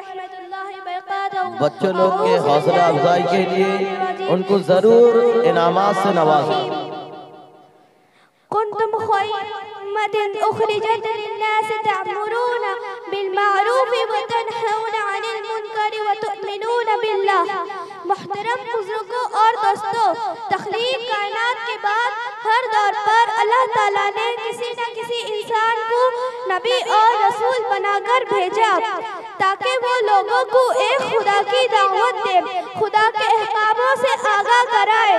रहमतुल्लाहि व बरकातहू। बच्चों लोग के हौसला अफजाई के लिए उनको जरूर इनामात से नवाजें। कुंतुम खैरा उम्मतिन उखरिजत लिन्नास तअमुरूना बिल मारूफि व तनहौना अनिल मुनकरि व तु'मिनूना बिल्लाह। मुहतरम बुजुर्गों और दोस्तों, तख्लीक कायनात के बाद हर दौर पर अल्लाह ताला ने किसी न किसी इंसान को नबी और रसूल बनाकर भेजा ताकि वो लोगों को एक खुदा की दावत दे, खुदा के अहकामों से आगाह कराए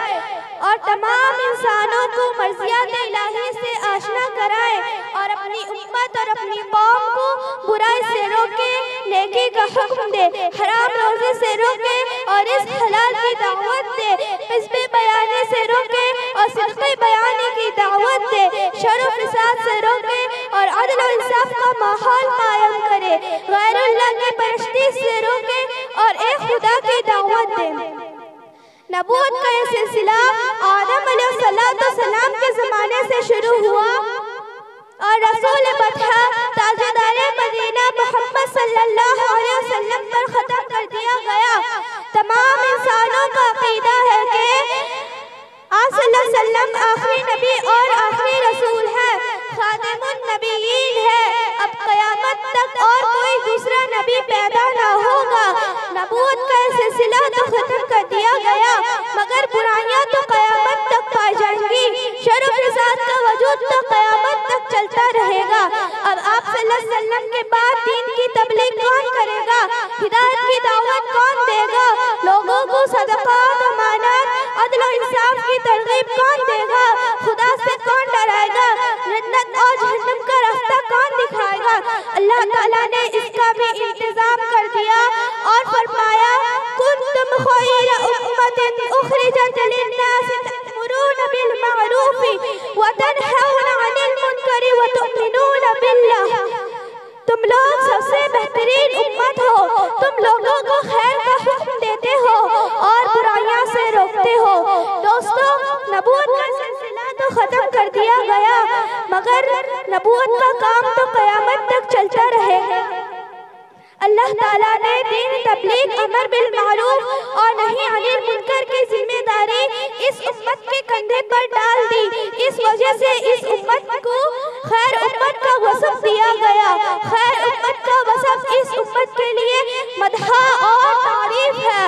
और तमाम इंसानों को मर्ज़ियात इलाही से आशना कराए और अपनी उम्मत और अपनी कौम को बुराई से रोके, नेकी का हुक्म दे, हराम रोज़े से रोके और इस हलाल की दावत दे, हिस्बे बयानी से रोके और सिद्क़े बयानी की दावत दे, शर व फ़साद से रोके और अदल व इंसाफ का माहौल कायम करे, गैरुल्लाह की परस्ती से रोके और एक खुदा की दावत दे। नबूवत का यह सिलसिला आदम अलैहिस्सलाम के ज़माने से शुरू हुआ और रसूल बतहा ताजदारे मदीना मोहम्मद सल्लल्लाहु अलैहि वसल्लम पर ख़त्म कर दिया गया। तमाम इंसानों का अक़ीदा है कि आप सल्लल्लाहु अलैहि वसल्लम आखिरी नबी और आखिरी रसूल है, खातिमुन नबिय्यीन है। अब क़यामत तक और कोई दूसरा नबी पैदा ना होगा। नबूवत का सिलसिला तो खत्म कर दिया गया, मगर बुराइयां तो क़यामत तक पाई जाएंगी, शर व फ़साद का वजूद तो क़यामत तक चलता रहेगा। अब आप सल्लल्लाहु अलैहि वसल्लम के बाद दीन की तबलीग कौन करेगा? हिदायत की दावत कौन देगा? लोगों को सदका, अमानत, अदल और इंसाफ की तरगीब कौन देगा? खुदा से कौन डराएगा? जन्नत और जहन्नम का रास्ता कौन दिखाएगा? अल्लाह ताला ने इसका भी इंतजाम कर दिया और फरमाया, कुंतुम खैरा उम्मतिन उखरिजत लिन्नास तअमुरूना बिल मारूफि व तनहौना अनिल मुनकरि व तु'मिनूना बिल्लाह। तुम लोग सबसे बेहतरीन उम्मत हो, तुम लोगों को खैर का हुक्म देते हो और बुराइयां से रोकते हो। दोस्तों, नबूवत का सिलसिला तो खत्म कर दिया गया, मगर नबूवत का काम तो क़यामत तक चलता रहेगा। अल्लाह ताला ने दीन तबलीग, अमर बिल मारूफ और नही अनिल मुनकर की जिम्मेदारी इस उम्मत के कंधे पर डाल दी। इस वजह से इस उम्मत को खैर उम्मत का वसफ दिया गया। खैर उम्मत का वसफ इस उम्मत के लिए मदहा और तारीफ है,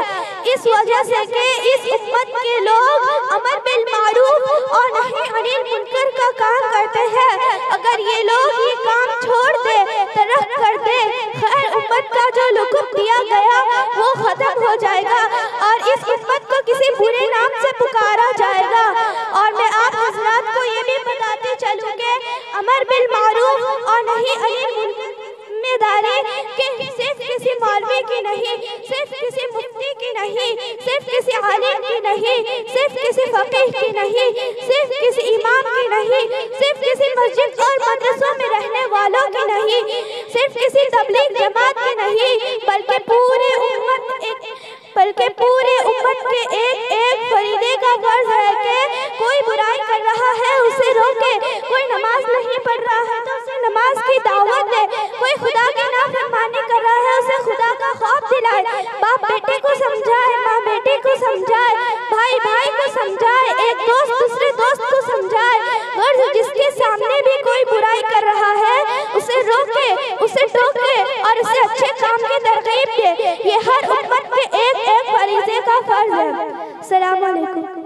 इस वजह से कि इस उम्मत के लोग अमर बिल मारूफ और नही अनिल मुनकर का काम करते हैं। अगर ये लोग ये काम छोड़ दे, तरक कर दे, खैर उम्मत का जो लुक़ुब दिया गया वो खत्म हो जाएगा और इस उम्मत को किसी बुरे नाम से पुकारा जाएगा। और मैं आप हज़रात को ये भी बताते चलूँ कि अमर बिल मारूफ और नही अनिल मुनकर जिम्मेदारी कि सिर्फ किसी मौलवी की नहीं, सिर्फ किसी मुफ्ती की नहीं, सिर्फ किसी आलिम की नहीं, सिर्फ किसी फकीह की नहीं, सिर्फ किसी इमाम की नहीं, सिर्फ किसी मस्जिद और मदरसों में रहने वालों की नहीं, सिर्फ किसी तबलीग जमात की नहीं, बल्कि पूरे उम्मत के एक एक फरीदे का फर्ज है कि कोई बुराई कर रहा है उसे रोके, कोई नमाज नहीं पढ़ रहा है तो उसे नमाज की दावत दे, कोई खुदा की नाफरमानी कर रहा है उसे खुदा का खौफ दिलाए, बाप बेटे को समझाए, माँ बेटे को समझाए, भाई भाई को समझाए, एक दोस्त दूसरे दोस्त को समझाए, और जिसके सामने भी कोई बुराई कर रहा है उसे रोके, उसे टोके और उसे अच्छे काम की तरगीब दे। ये हर उम्मत के एक एक फरीज़े का फर्ज है। अस्सलामु अलैकुम।